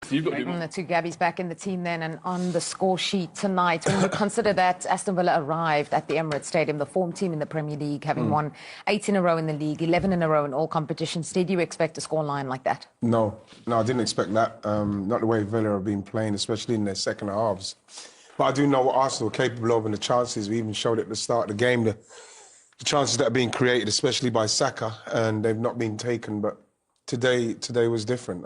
So you've got to do more. The two Gabbies back in the team then, and on the score sheet tonight, when you consider that Aston Villa arrived at the Emirates Stadium, the form team in the Premier League, having won 8 in a row in the league, 11 in a row in all competitions, did you expect a scoreline like that? No, I didn't expect that. Not the way Villa have been playing, especially in their second halves. But I do know what Arsenal are capable of, and the chances, we even showed at the start of the game, the chances that are being created, especially by Saka, and they've not been taken. But today was different.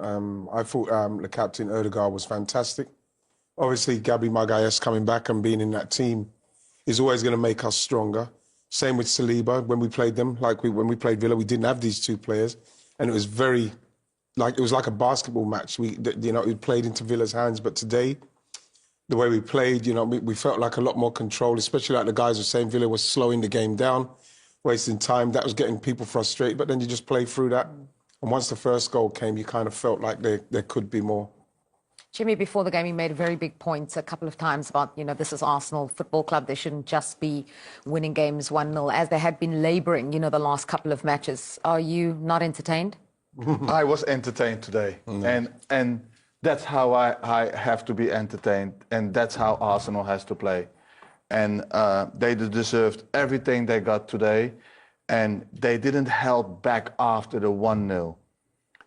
I thought the captain, Odegaard, was fantastic. Obviously, Gabriel and Gabriel coming back and being in that team is always going to make us stronger. Same with Saliba. When we played them, when we played Villa, we didn't have these two players, and it was like a basketball match. It played into Villa's hands. But today, the way we played, we felt like a lot more control, especially like the guys were saying, Villa was slowing the game down, wasting time. That was getting people frustrated. But then you just play through that. And once the first goal came, you kind of felt like there could be more. Jimmy, before the game, you made a very big point a couple of times about, this is Arsenal Football Club. They shouldn't just be winning games 1-0, as they had been labouring, the last couple of matches. Are you not entertained? I was entertained today. And that's how I have to be entertained. And that's how Arsenal has to play. And they deserved everything they got today. And they didn't help back after the 1-0.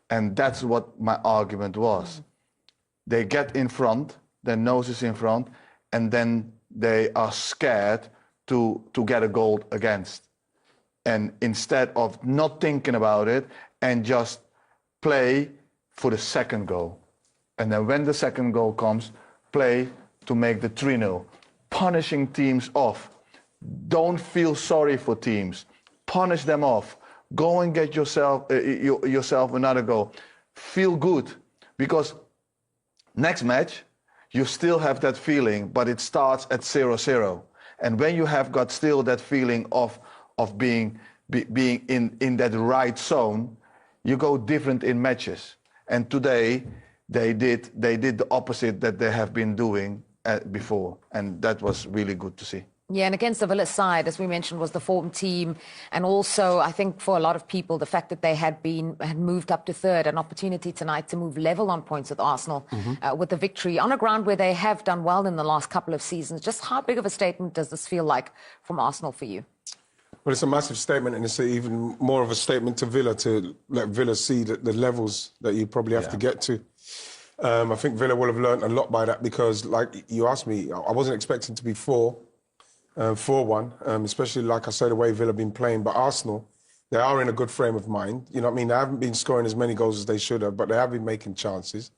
And that's what my argument was. They get in front, their nose is in front, and then they are scared to get a goal against. And instead of not thinking about it and just play for the second goal. And then when the second goal comes, play to make the 3-0. Punishing teams off. Don't feel sorry for teams. Punish them off. Go and get yourself another goal. Feel good, because next match you still have that feeling, but it starts at 0-0. And when you have got still that feeling of being in that right zone, you go different in matches. And today they did the opposite that they have been doing before, and that was really good to see. Yeah, and against the Villa side, as we mentioned, was the form team, and also I think for a lot of people, the fact that they had moved up to third, an opportunity tonight to move level on points with Arsenal with the victory on a ground where they have done well in the last couple of seasons. Just how big of a statement does this feel like from Arsenal for you? Well, it's a massive statement, and it's even more of a statement to Villa, to let Villa see the levels that you probably have to get to. I think Villa will have learned a lot by that, because, like you asked me, I wasn't expecting to be 4-1, especially, like I said, the way Villa have been playing. But Arsenal, they are in a good frame of mind. You know what I mean? They haven't been scoring as many goals as they should have, but they have been making chances.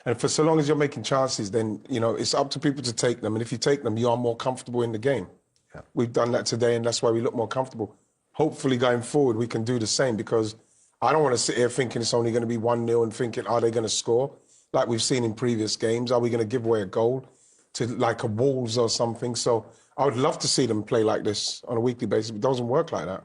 And for so long as you're making chances, then, it's up to people to take them. And if you take them, you are more comfortable in the game. Yeah. We've done that today, and that's why we look more comfortable. Hopefully, going forward, we can do the same, because I don't want to sit here thinking it's only going to be 1-0 and thinking, are they going to score? Like we've seen in previous games, are we going to give away a goal to like a Wolves or something? So I would love to see them play like this on a weekly basis. It doesn't work like that,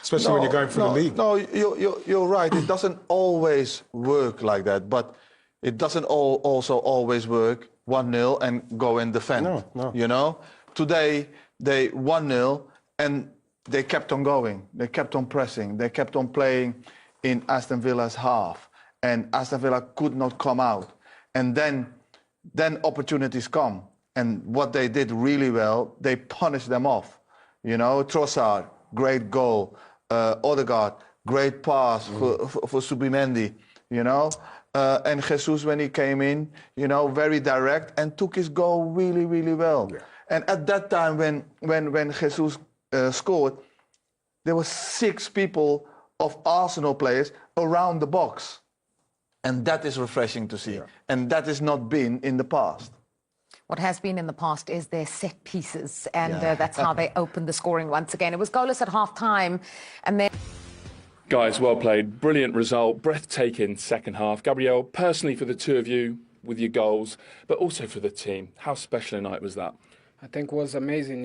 especially when you're going through the league. No, you're right. It doesn't always work like that, but it doesn't also always work 1-0 and go and defend. No. Today, they 1-0 and they kept on going. They kept on pressing. They kept on playing in Aston Villa's half. And Aston Villa could not come out. And then opportunities come. And what they did really well, they punished them off. Trossard, great goal. Odegaard, great pass for Subimendi. And Jesus, when he came in, very direct and took his goal really, really well. Yeah. And at that time, when Jesus scored, there were 6 people of Arsenal players around the box. And that is refreshing to see. Yeah. And that has not been in the past. What has been in the past is their set pieces, and that's how they opened the scoring once again. It was goalless at half-time, and then... Guys, well played. Brilliant result. Breathtaking second half. Gabriel, personally for the two of you with your goals, but also for the team, how special a night was that? I think it was amazing,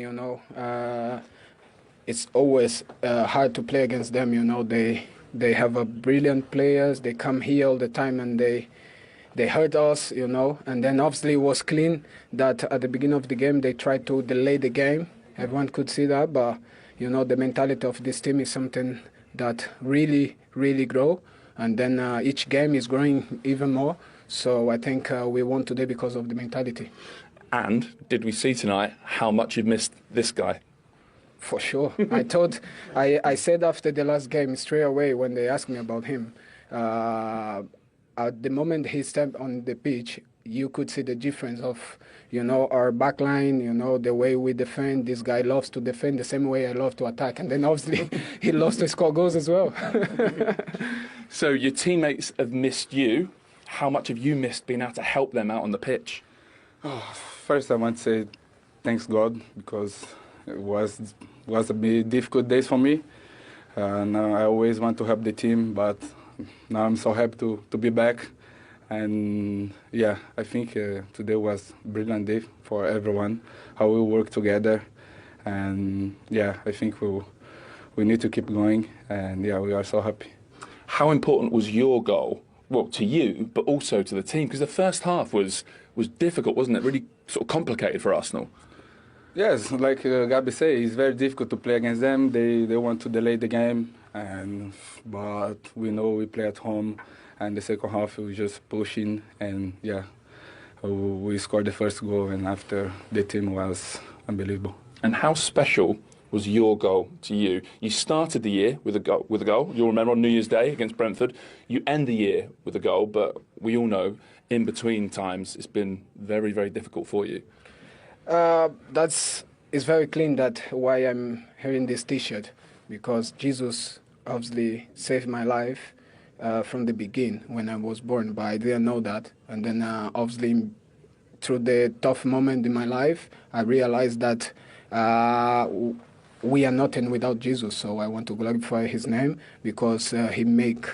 It's always hard to play against them, They have brilliant players. They come here all the time and they hurt us, And then obviously it was clean that at the beginning of the game they tried to delay the game. Everyone could see that, but the mentality of this team is something that really, really grow. And then each game is growing even more. So I think we won today because of the mentality. And did we see tonight how much you've missed this guy? For sure. I said after the last game straight away when they asked me about him, at the moment he stepped on the pitch, you could see the difference of, our back line, the way we defend. This guy loves to defend the same way I love to attack. And then obviously he loves to score goals as well. So your teammates have missed you. How much have you missed being able to help them out on the pitch? First, I want to say thanks God, because it was a bit difficult days for me. And I always want to help the team, but now I'm so happy to be back. And yeah, I think today was a brilliant day for everyone, how we work together. And yeah, I think we need to keep going. And yeah, we are so happy. How important was your goal, well, to you, but also to the team? Because the first half was difficult, wasn't it? Really sort of complicated for Arsenal. Yes, like Gabi said, it's very difficult to play against them. They want to delay the game, but we know we play at home, and the second half we just pushing, and yeah, we scored the first goal, and after the team was unbelievable. And how special was your goal to you? You started the year with a goal. You'll remember on New Year's Day against Brentford. You end the year with a goal, but we all know in between times it's been very, very difficult for you. It's very clean that why I'm wearing this T-shirt, because Jesus obviously saved my life from the beginning when I was born, but I didn't know that. And then obviously through the tough moment in my life, I realized that we are nothing without Jesus. So I want to glorify his name, because he make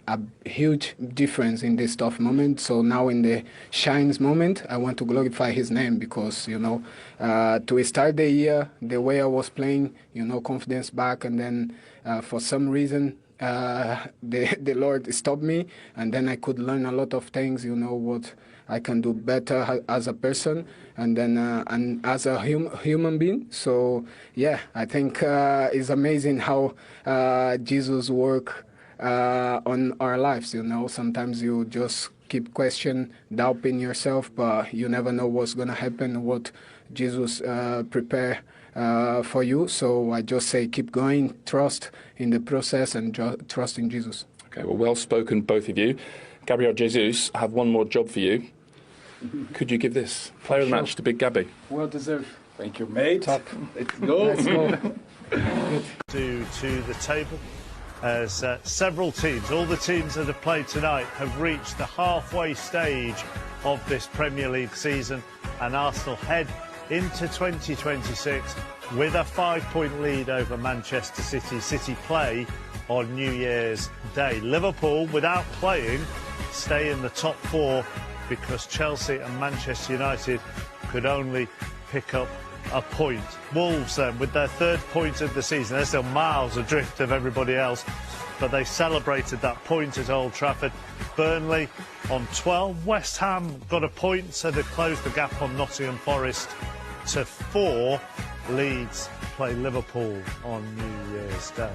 a huge difference in this tough moment. So now in the shines moment, I want to glorify his name, because, to start the year, the way I was playing, confidence back, and then for some reason, the Lord stopped me, and then I could learn a lot of things, what I can do better as a person, and then and as a human being. So yeah, I think it's amazing how Jesus work on our lives. Sometimes you just keep doubting yourself, but you never know what's gonna happen, what Jesus prepare for you. So I just say keep going, trust in the process, and trust in Jesus. Okay, well spoken, both of you. Gabriel Jesus, I have one more job for you. Could you give this player of the match to Big Gabby? Well deserved. Thank you, mate. Top. Let's go. Let's go. To the table, as several teams, all the teams that have played tonight, have reached the halfway stage of this Premier League season, and Arsenal head into 2026 with a 5-point lead over Manchester City. City play on New Year's Day. Liverpool, without playing, stay in the top 4, because Chelsea and Manchester United could only pick up a point. Wolves then, with their 3rd point of the season, they're still miles adrift of everybody else, but they celebrated that point at Old Trafford. Burnley on 12. West Ham got a point, so they've closed the gap on Nottingham Forest to 4. Leeds play Liverpool on New Year's Day.